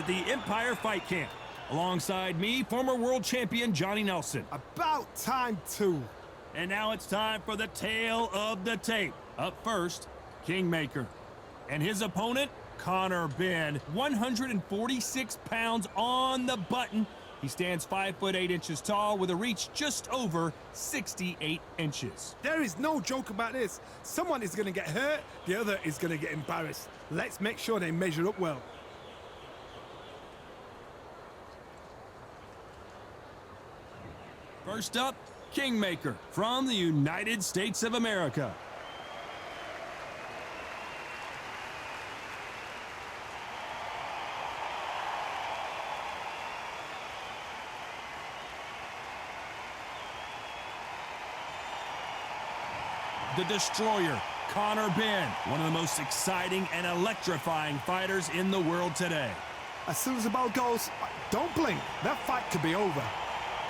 the Empire Fight Camp. Alongside me, former world champion Johnny Nelson. About time too. And now it's time for the tale of the tape. Up first, Kingmaker. And his opponent, Conor Benn, 146 pounds on the button. He stands 5'8" tall with a reach just over 68 inches. There is no joke about this. Someone is going to get hurt, the other is going to get embarrassed. Let's make sure they measure up well. First up, Kingmaker from the United States of America. The Destroyer, Conor Benn, one of the most exciting and electrifying fighters in the world today. As soon as the bell goes, don't blink. That fight could be over.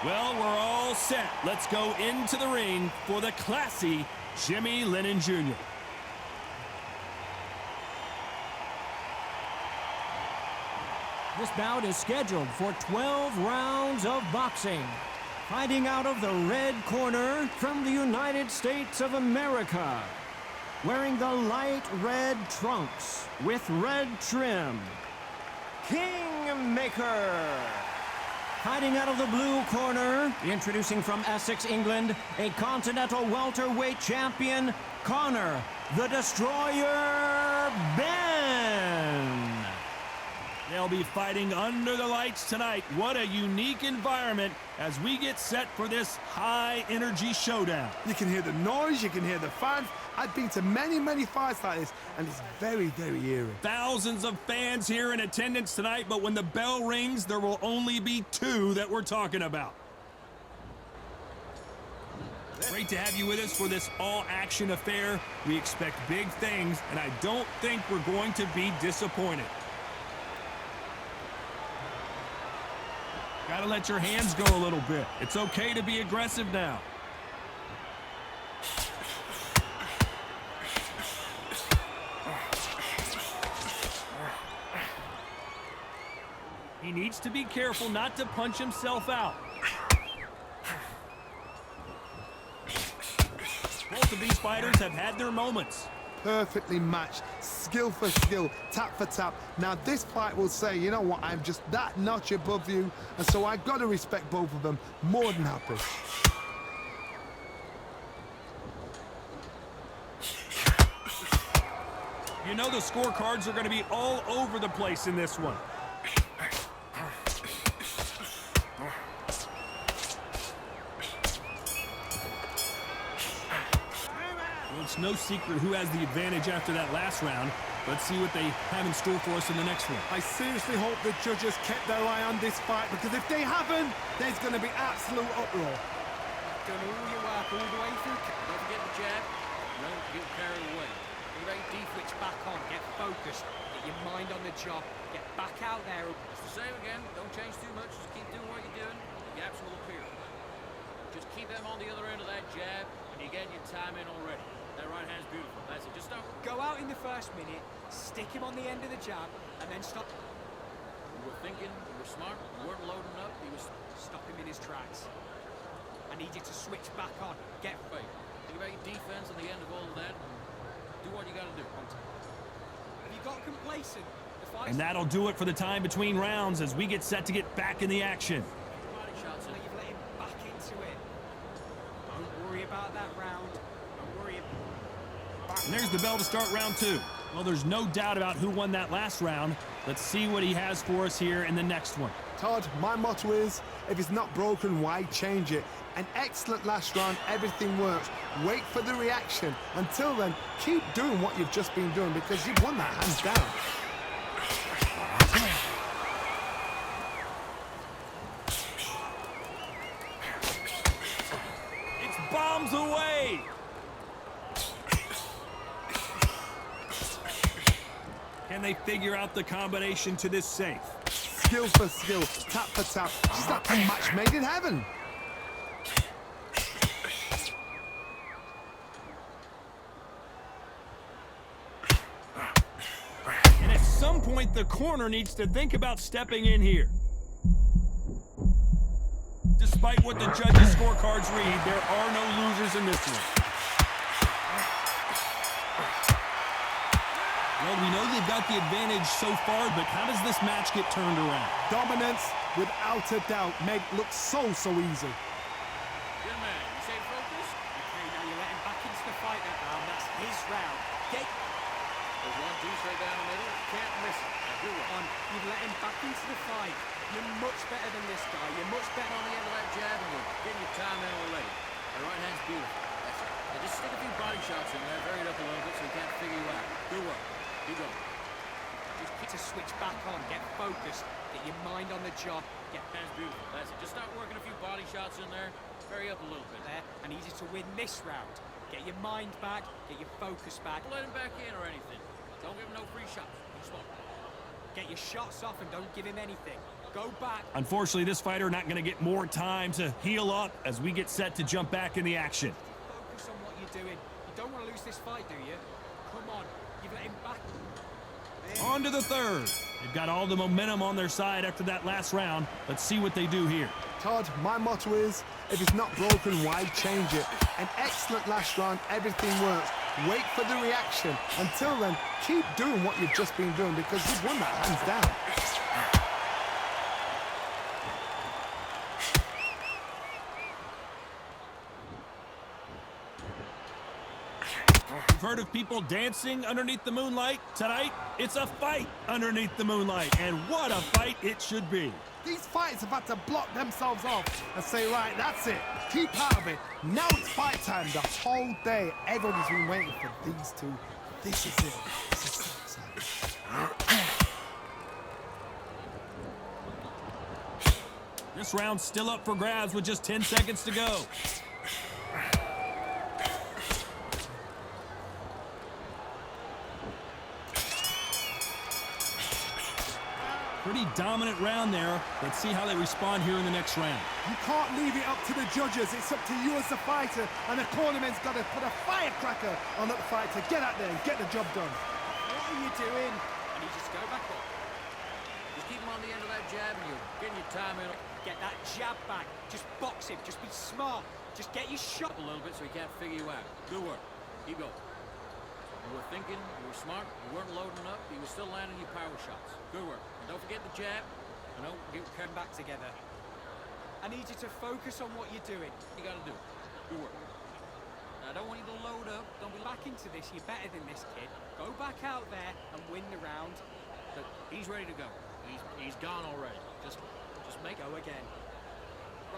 Well, we're all set. Let's go into the ring for the classy Jimmy Lennon Jr. This bout is scheduled for 12 rounds of boxing. Fighting out of the red corner from the United States of America. Wearing the light red trunks with red trim. Kingmaker. Fighting out of the blue corner, introducing from Essex, England, a Continental welterweight champion, Conor, the Destroyer Benn. They'll be fighting under the lights tonight. What a unique environment as we get set for this high-energy showdown. You can hear the noise, you can hear the fans. I've been to many, many fights like this, and it's very, very eerie. Thousands of fans here in attendance tonight, but when the bell rings, there will only be two that we're talking about. Great to have you with us for this all-action affair. We expect big things, and I don't think we're going to be disappointed. Gotta let your hands go a little bit. It's okay to be aggressive now. He needs to be careful not to punch himself out. Both of these fighters have had their moments. Perfectly matched, skill for skill, tap for tap. Now this fight will say, you know what, I'm just that notch above you, and so I've got to respect both of them. More than happy. You know the scorecards are going to be all over the place in this one. It's no secret who has the advantage after that last round. Let's see what they have in store for us in the next one. I seriously hope the judges kept their eye on this fight, because if they haven't, there's going to be absolute uproar. Done all your work all the way through. Don't forget the jab. Don't get carried away. Be ready to switch back on. Get focused. Get your mind on the job. Get back out there. It's the same again. Don't change too much. Just keep doing what you're doing. The gaps will appear. Just keep them on the other end of that jab, and you get your time in already. That right hand's beautiful. That's it. Just don't go out in the first minute, stick him on the end of the jab, and then stop. You were thinking, you were smart, you weren't loading up, he was... Stop him in his tracks. I need you to switch back on. Get faith. Think about your defense at the end of all of that. Do what you gotta do. Have you got complacent? And that'll do it for the time between rounds as we get set to get back in the action. Body shots in. You've let him back into it. Don't worry about that round. Don't worry about... And there's the bell to start round two. Well, there's no doubt about who won that last round. Let's see what he has for us here in the next one. Todd, my motto is, if it's not broken, why change it? An excellent last round, everything works. Wait for the reaction. Until then, keep doing what you've just been doing, because you've won that hands down. It's bombs away! Can they figure out the combination to this safe? Skill for skill, tap for tap. Just like a match made in heaven. And at some point, like the corner needs to think about stepping in here. Despite what the judges' scorecards read, there are no losers in this one. Well, we know they've got the advantage so far, but how does this match get turned around? Dominance, without a doubt, make look so easy. Good man. You say focus? Okay, now you let him back into the fight that round. That's his round. Get There's 1-2 straight down the middle. Can't miss it. Now do it. on. You've let him back into the fight. You're much better than this guy. You're much better On the end of that jab, and you're getting your time in already. The right hand's beautiful. That's it. Now just stick a few body shots in there, vary it up a little bit so he can't figure you out. Good work. Keep going. Just get to switch back on. Get focused. Get your mind on the job. Get Hand's beautiful. That's it. Just start working a few body shots in there. Vary up a little bit. there. I need you to win this round. Get your mind back. Get your focus back. Don't let him back in or anything. Don't give him no free shots. Be smart. Get your shots off and don't give him anything. Go back. Unfortunately, this fighter not going to get more time to heal up as we get set to jump back in the action. Focus on what you're doing. You don't want to lose this fight, do you? Come on. You've let him back. On to the third. They've got all the momentum on their side after that last round. Let's see what they do here. Todd, my motto is, if it's not broken, why change it? An excellent last round, everything works. Wait for the reaction. Until then, keep doing what you've just been doing because you've won that hands down. We've heard of people dancing underneath the moonlight. Tonight, it's a fight underneath the moonlight. And what a fight it should be. These fighters have had to block themselves off and say, right, that's it. Keep out of it. Now it's fight time. The whole day, everybody's been waiting for these two. This is it. This is so exciting. This round's still up for grabs with just 10 seconds to go. Pretty dominant round there. Let's see how they respond here in the next round. You can't leave it up to the judges. It's up to you as the fighter, and the tournament's got to put a firecracker on that fight to get out there and get the job done. What are you doing? I need you to go back up. Just keep him on the end of that jab, and you're getting your time in. Get that jab back. Just box him. Just be smart. Just get your shot. A little bit so he can't figure you out. Good work. Keep going. You were thinking, you were smart, you weren't loading up, you were still landing your power shots. Good work. And don't forget the jab. You know, Come back together. I need you to focus on what you're doing. you gotta do. Good work. Now, I don't want you to load up. Don't be Back into this. You're better than this kid. Go back out there and win the round. But he's ready to go. He's gone already. Just make Go again.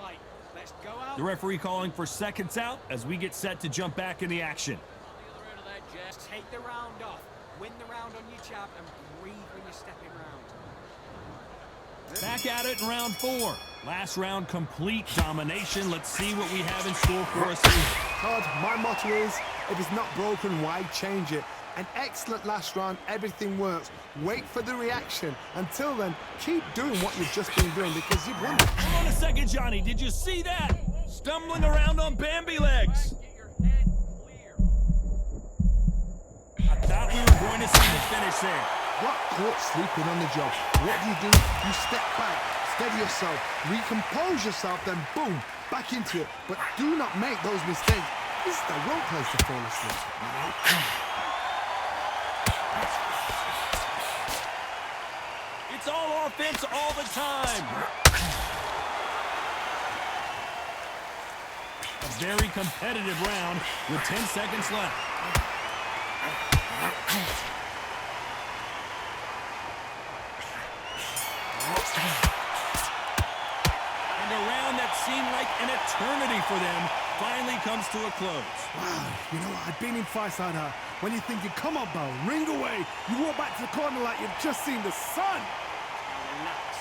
Right. Let's go out. The referee calling for seconds out as we get set to jump back in the action. the other end of that jab. Take the round off. Win the round on your jab and breathe when you're stepping round. Back at it in round 4. Last round, complete domination. Let's see what we have in store for us here. Todd, my motto is, if it's not broken, why change it? An excellent last round, everything works. Wait for the reaction. Until then, keep doing what you've just been doing because you've won. Hold on a second, Johnny. Did you see that? Stumbling around on Bambi legs. Get your head clear. I thought we were going to see the finish there. What caught sleeping on the job? What do? You step back, steady yourself, recompose yourself, then boom, back into it. But do not make those mistakes. This is the wrong place to fall asleep. It's all offense all the time. A very competitive round with 10 seconds left. And a round that seemed like an eternity for them finally comes to a close. Wow, you know what? I've been in fights like that. When you're thinking, come on, Bo, ring away. You walk back to the corner like you've just seen the sun. Now relax.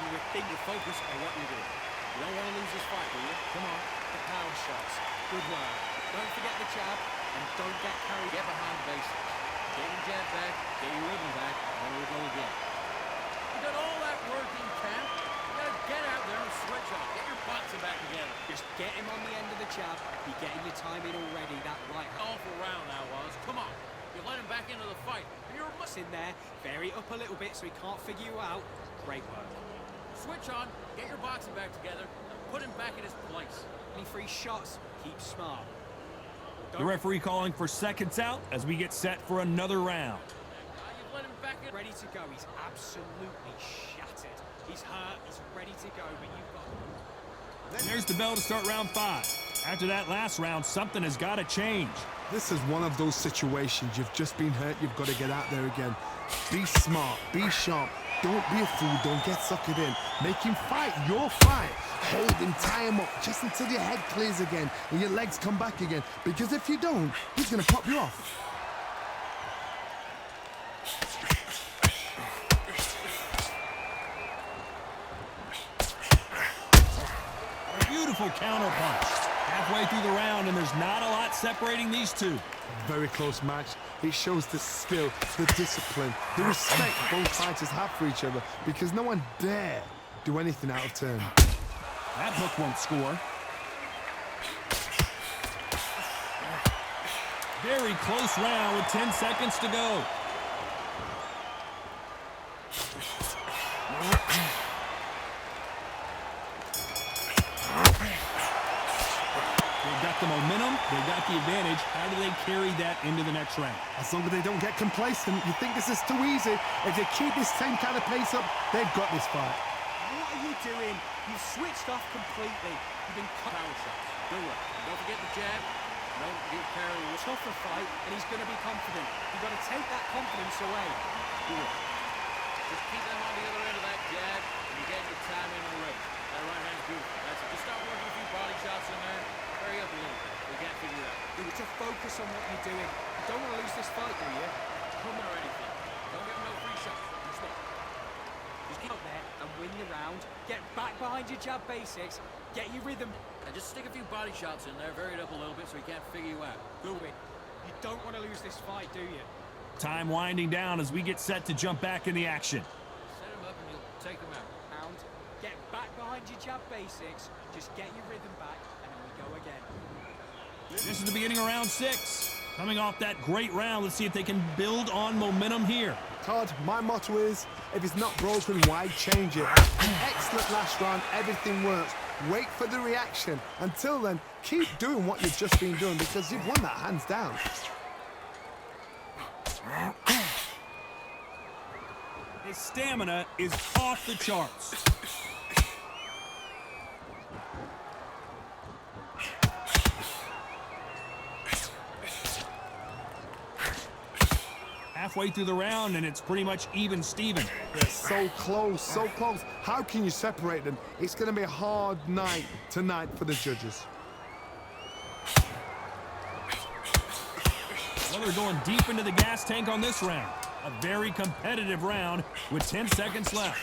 You would think you're focused on what you're doing. You don't want to lose this fight, do you? Come on. The power shots. Good work. Don't forget the jab and don't get carried. Get behind the basics. Get your jab back, get your rhythm back, and then we'll go again. You done all that work in camp. You gotta get out there and switch off. Get your boxing back together. Just get him on the end of the jab. You're getting your time in already. That right hand. Awful round that was. Come on. You let him back into the fight. You're In there, vary it up a little bit so he can't figure you out. Great work. switch on, get your boxing back together, and put him back in his place. Any free shots, keep smart. The referee calling for seconds out as we get set for another round. You've let him back in. Ready to go. He's absolutely shattered. He's hurt. He's ready to go, but you've got... There's the bell to start round 5. After that last round, something has got to change. This is one of those situations. You've just been hurt. You've got to get out there again. Be smart. Be sharp. Don't be a fool. Don't get suckered in. Make him fight your fight. Hold him, tie him up just until your head clears again and your legs come back again. Because if you don't, he's going to pop you off. A beautiful counter punch. Halfway through the round, and there's not a lot separating these two. Very close match. It shows the skill, the discipline, the respect both fighters have for each other, because no one dare do anything out of turn. That hook won't score. Very close round with 10 seconds to go. They've got the momentum, they've got the advantage. How do they carry that into the next round? As long as they don't get complacent, you think this is too easy. If they keep this same kind of pace up, they've got this fight. What are you doing? You've switched off completely. You've been cut. Power shots. Good work. Don't forget the jab. Don't get carried away. Tougher fight, and he's going to be confident. You've got to take that confidence away. Good work. Just keep them on the other end of that jab, and you get your time in already. That right hand's beautiful. That's it. Just start working a few body shots in there. Hurry up a little bit. We can't figure it out. You need to focus on what you're doing. You don't want to lose this fight, do you? Coming or anything. Don't give him no free shots. Just look. Just get out there and win the round. Get back behind your jab basics. Get your rhythm. And just stick a few body shots in there, vary it up a little bit so he can't figure you out. Good win. You don't want to lose this fight, do you? Time winding down as we get set to jump back in the action. Set him up and you'll take him out. Round. Get back behind your jab basics. Just get your rhythm back, and then we go again. This is the beginning of round 6. Coming off that great round, let's see if they can build on momentum here. Todd, my motto is, if it's not broken, why change it? An excellent last round, everything works. Wait for the reaction. Until then, keep doing what you've just been doing, because you've won that hands down. His stamina is off the charts. Halfway through the round, and it's pretty much even Steven. They're so close, so close. How can you separate them? It's going to be a hard night tonight for the judges. Well, they're going deep into the gas tank on this round. A very competitive round with 10 seconds left.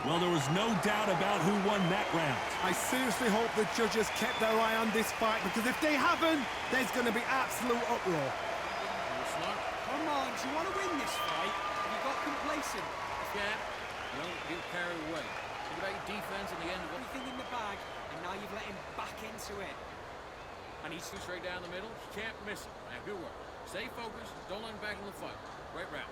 Well, there was no doubt about who won that round. I seriously hope the judges kept their eye on this fight, because if they haven't, there's going to be absolute uproar. You're smart. Come on, do you want to win this fight? Have you got complacent? Jab. Don't get carried away. Think about your defense and the end of it. Everything in the bag, and now you've let him back into it. And he's straight down the middle. You can't miss him. Now, good work. Stay focused. Don't let him back in the fight. Great round.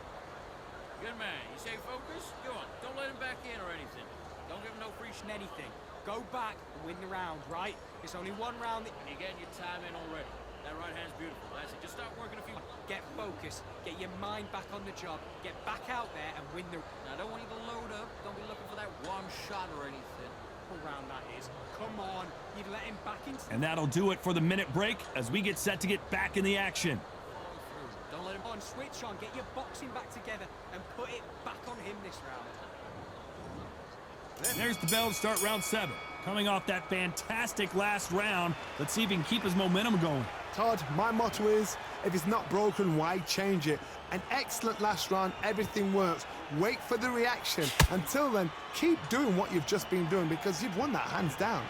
Good man. You stay focused. Go on. Don't let him back in or anything. Don't give him no free shot. Anything. Go back and win the round, right? It's only one round. And you're getting your time in already. That right hand's beautiful. That's it. Just start working a few. Get focused. Get your mind back on the job. Get back out there and win the Now, I don't want you to load up. Don't be looking for that one shot or anything. round, that is. Come on. You'd let him back into... And that'll do it for the minute break as we get set to get back in the action. Don't let him on. Switch on. Get your boxing back together and put it back on him this round. There's the bell to start round 7. Coming off that fantastic last round, let's see if he can keep his momentum going. Todd, my motto is, if it's not broken, why change it? An excellent last round, everything works. Wait for the reaction. Until then, keep doing what you've just been doing, because you've won that hands down.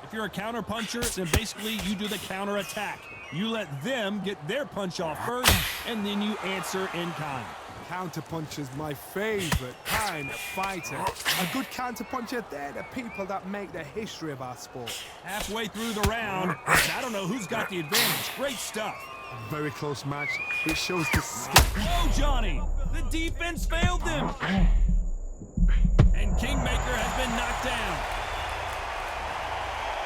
If you're a counter puncher, then basically you do the counter attack. You let them get their punch off first, and then you answer in kind. Counterpuncher's my favorite kind of fighter. A good counterpuncher, they're the people that make the history of our sport. Halfway through the round, and I don't know who's got the advantage. Great stuff. A very close match. It shows the skill. Oh, Johnny! The defense failed them! And Kingmaker has been knocked down.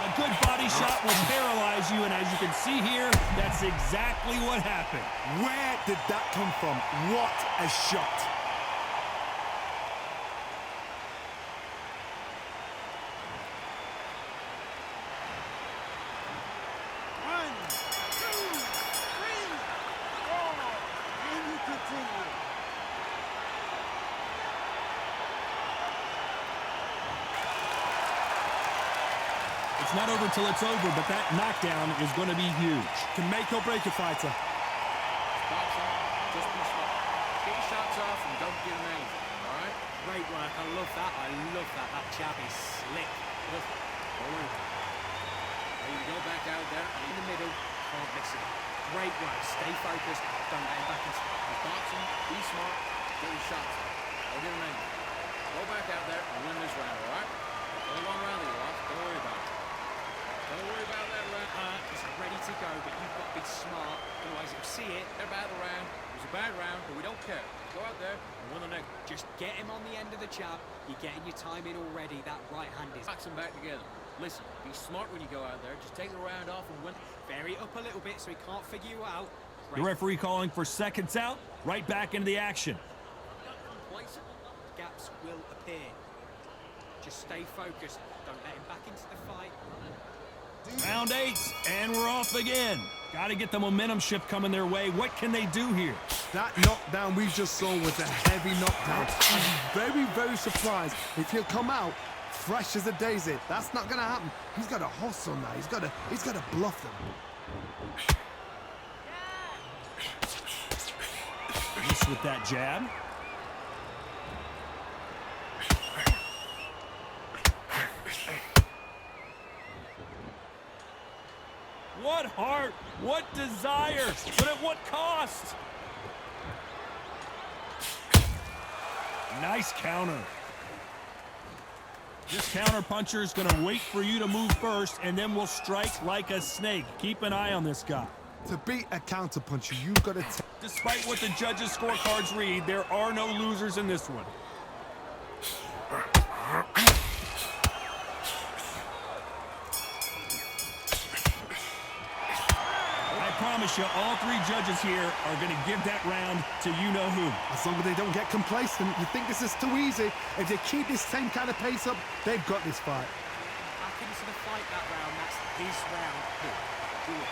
A good body shot will paralyze you, and as you can see here, that's exactly what happened. Where did that come from? What a shot! One, two, three, four, and you continue. It's not over till it's over, but that knockdown is going to be huge. Can make or break a fighter. Boxing, just be smart. Get your shots off and don't give him anything, all right? Great work. I love that. I love that. That jab is slick. Look, don't worry about it. Ready to go back out there in the middle, can't miss it. Great work. Stay focused. Don't let him back into He's boxing, be smart, get your shots off. Don't give him anything. Go back out there and win this round, all right? Only one round that you lost, don't worry about it. Don't worry about that round. He's ready to go, but you've got to be smart. Otherwise, he'll see it. That battle round, it was a bad round, but we don't care. Go out there and win the next. Just get him on the end of the jab. You're getting your time in already. That right hand is Box them back together. Listen, be smart when you go out there. Just take the round off and win. vary up a little bit so he can't figure you out. The referee calling for seconds out, right back into the action. Not complacent. Gaps will appear. Just stay focused. Don't let him back into the fight. Round 8, and we're off again. Got to get the momentum shift coming their way. What can they do here? That knockdown we just saw was a heavy knockdown. I'm very, very surprised if he'll come out fresh as a daisy. That's not going to happen. He's got to hustle now. He's got to bluff them. Miss with that jab. What heart, what desire, but at what cost? Nice counter. This counter puncher is going to wait for you to move first, and then will strike like a snake. Keep an eye on this guy. To beat a counter puncher, you've got to... Despite what the judges' scorecards read, there are no losers in this one. I promise you, all three judges here are going to give that round to you-know-who. As long as they don't get complacent, you think this is too easy. If they keep this same kind of pace up, they've got this fight. Back into the fight that round. That's his round. Do it.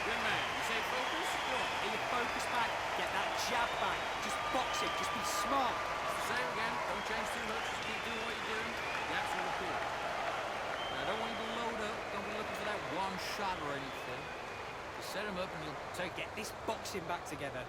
Good man. You say focus? Good. Get your focus back. Get that jab back. Just box it. Just be smart. It's the same again. Don't change too much. Just keep doing what you're doing. Gaps will appear. Now, I don't want you to load up. Don't be looking for that one shot or anything. Just set him up and you'll take it. Get this boxing back together.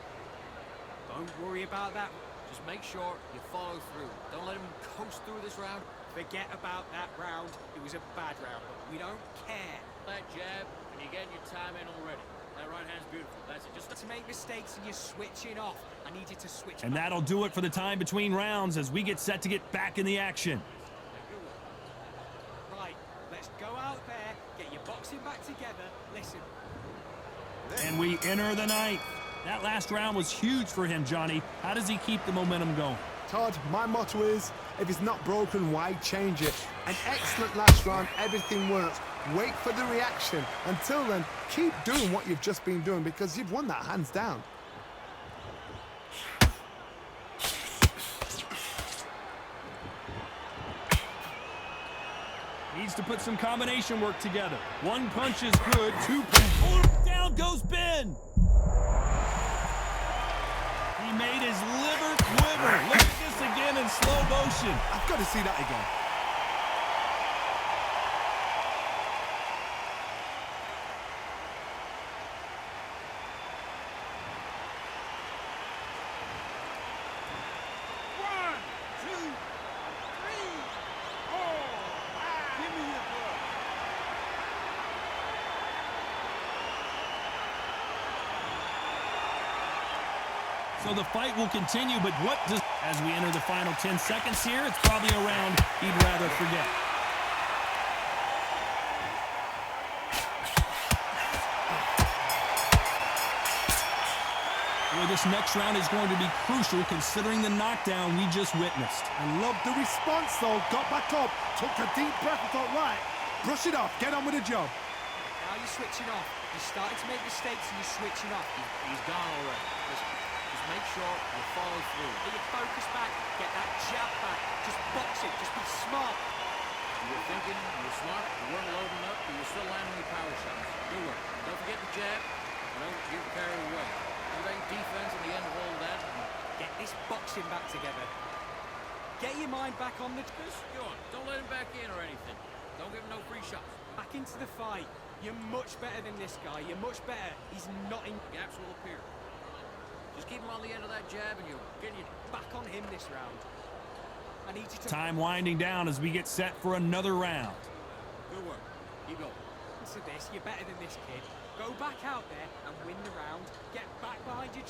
Don't worry about that. Just make sure you follow through. Don't let him coast through this round. Forget about that round. It was a bad round, but we don't care. That jab, and you're getting your time in already. That right hand's beautiful. That's it. Just To make mistakes and you're switching off. I need you to switch And back. that'll do it for the time between rounds as we get set to get back in the action. Right, let's go out there, get your boxing back together. Listen, And we enter the ninth. That last round was huge for him, Johnny. How does he keep the momentum going? Todd, my motto is, if it's not broken, why change it? An excellent last round, everything works. Wait for the reaction. Until then, keep doing what you've just been doing because you've won that hands down. Needs to put some combination work together. One punch is good, two punch. Oh, down goes Ben! He made his liver quiver. Look at this again in slow motion. I've got to see that again. one, two, three, four, five. Give me your blood. So the fight will continue, but what does... As we enter the final 10 seconds here, it's probably a round he'd rather forget. Well, this next round is going to be crucial considering the knockdown we just witnessed. I love the response, though. Got back up, took a deep breath and thought, right, brush it off, get on with the job. Now you're switching off. You're starting to make mistakes and you're switching off. He's gone already. Just make sure you follow through. Get your focus back. Get that jab back. Just box it. Just be smart. You were thinking, you were smart, you weren't loading up, but you're still landing your power shots. Good work. Don't forget the jab. Don't get carried away. You're making defense at the end of all of that. Get this boxing back together. Get your mind back on the... Go on. Don't let him back in or anything. Don't give him no free shots. Back into the fight. You're much better than this guy. You're much better. He's not in... Gaps will appear. Just keep him on the end of that jab and you'll get you Back on him this round. I need you to... Time winding down as we get set for another round. Good work. Keep going. To this, you're better than this kid. Go back out there and win the round. Get back behind your...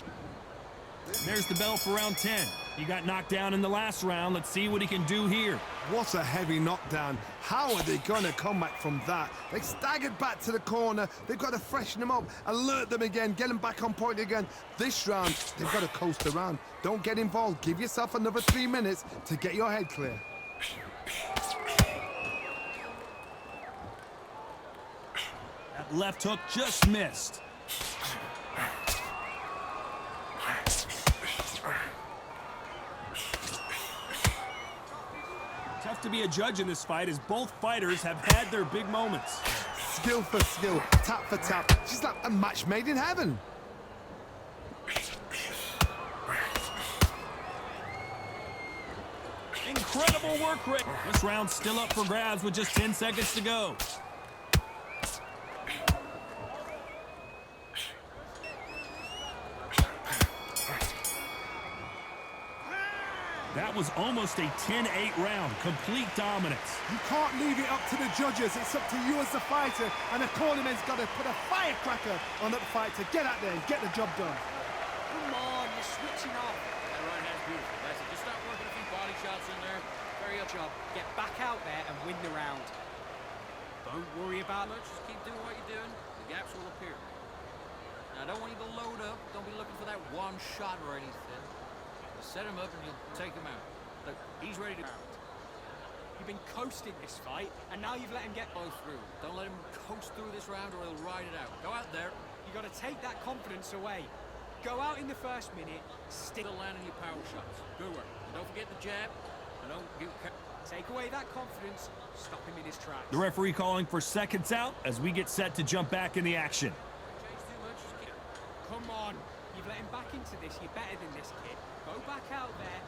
There's the bell for round 10. He got knocked down in the last round. Let's see what he can do here. What a heavy knockdown. How are they going to come back from that? They staggered back to the corner. They've got to freshen them up, alert them again, get them back on point again. This round, they've got to coast around. Don't get involved. Give yourself another 3 minutes to get your head clear. That left hook just missed. Tough to be a judge in this fight as both fighters have had their big moments. Skill for skill, tap for tap. She's like a match made in heaven. Incredible work rate. This round's still up for grabs with just 10 seconds to go. That was almost a 10-8 round, complete dominance. You can't leave it up to the judges. It's up to you as the fighter, and the cornerman's got to put a firecracker on that fight to get out there and get the job done. Come on, you're switching off. That right hand's beautiful. That's it. Just start working a few body shots in there. Very up. Job. Get back out there and win the round. Don't worry about much. Just keep doing what you're doing. The gaps will appear. Now, I don't want you to load up. Don't be looking for that one shot or anything. Set him up and you'll take him out. Look, he's ready to out. You've been coasting this fight, and now you've let him get Go through. Don't let him coast through this round or he'll ride it out. Go out there. You got to take that confidence away. Go out in the first minute, stick... Still landing your power shots. Good work. And don't forget the jab. And don't give... Take away that confidence, stop him in his tracks. The referee calling for seconds out as we get set to jump back in the action. Change too much. Just keep... Come on. You've let him back into this. You're better than this kid. Go back out there.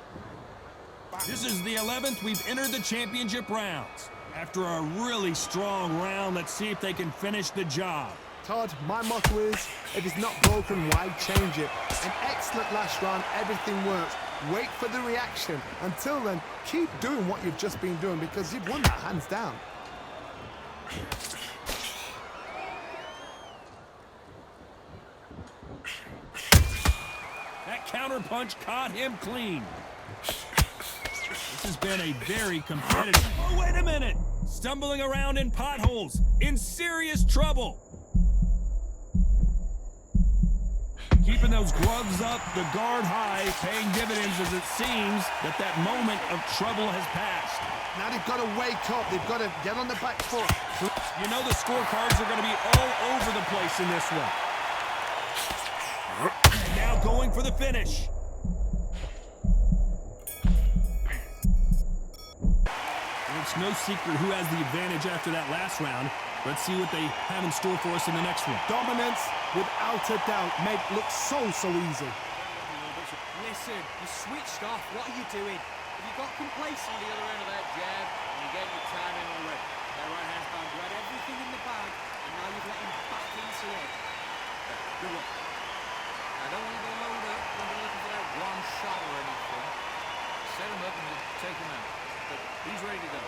This is the 11th. We've entered the championship rounds. After a really strong round, let's see if they can finish the job. Todd, my motto is, if it's not broken, why change it? An excellent last round, everything works. Wait for the reaction. Until then, keep doing what you've just been doing because you've won that hands down. That counter punch caught him clean. This has been a very competitive... Oh, wait a minute! Stumbling around in potholes, in serious trouble. Keeping those gloves up, the guard high, paying dividends as it seems that moment of trouble has passed. Now they've got to wake up. They've got to get on the back foot. You know the scorecards are going to be all over the place in this one. And now going for the finish. It's no secret who has the advantage after that last round. Let's see what they have in store for us in the next one. Dominance, without a doubt, made look so easy. Listen, you switched off. What are you doing? Have you got complacent? On the other end of that jab, and you get your time in already. That right hand's found. You had everything in the bag, and now you've let him back into it. Good work. Now, don't want you to load up. Don't be looking for that one shot or anything. Set him up and you'll take him out. But he's ready to go.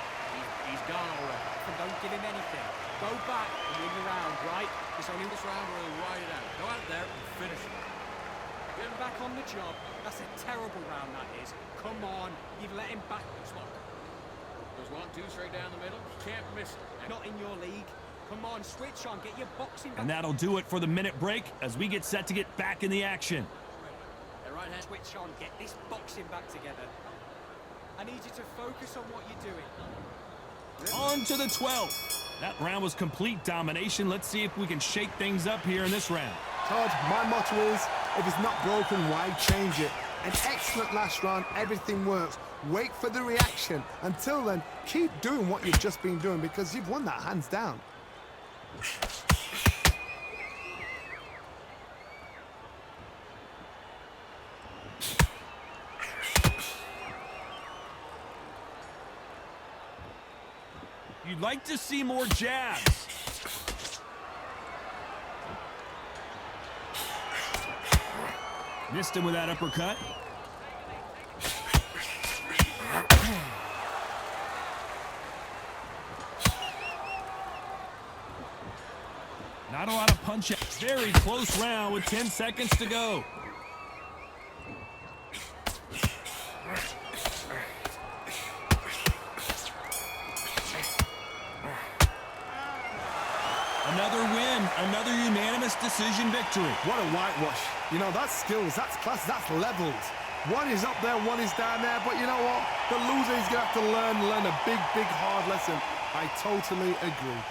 He's gone already. And don't give him anything. Go back and win the round, right? It's only this round or he'll ride it out. Go out there and finish it. Get him back on the job. That's a terrible round, that is. Come on, you've let him back. Goes 1-2 straight down the middle. Can't miss it. Not in your league. Come on, switch on. Get your boxing back. And that'll do it for the minute break as we get set to get back in the action. Right hand. Switch on. Get this boxing back together. I need you to focus on what you're doing. On to the 12th. That round was complete domination. Let's see if we can shake things up here in this round. Todd, my motto is, if it's not broken, why change it? An excellent last round, everything works. Wait for the reaction. Until then, keep doing what you've just been doing because you've won that hands down. You'd like to see more jabs. Missed him with that uppercut. Not a lot of punch. Very close round with 10 seconds to go. Another win, another unanimous decision victory. What a whitewash. You know, that's skills, that's class, that's levels. One is up there, one is down there, but you know what? The loser is going to have to learn a big, hard lesson. I totally agree.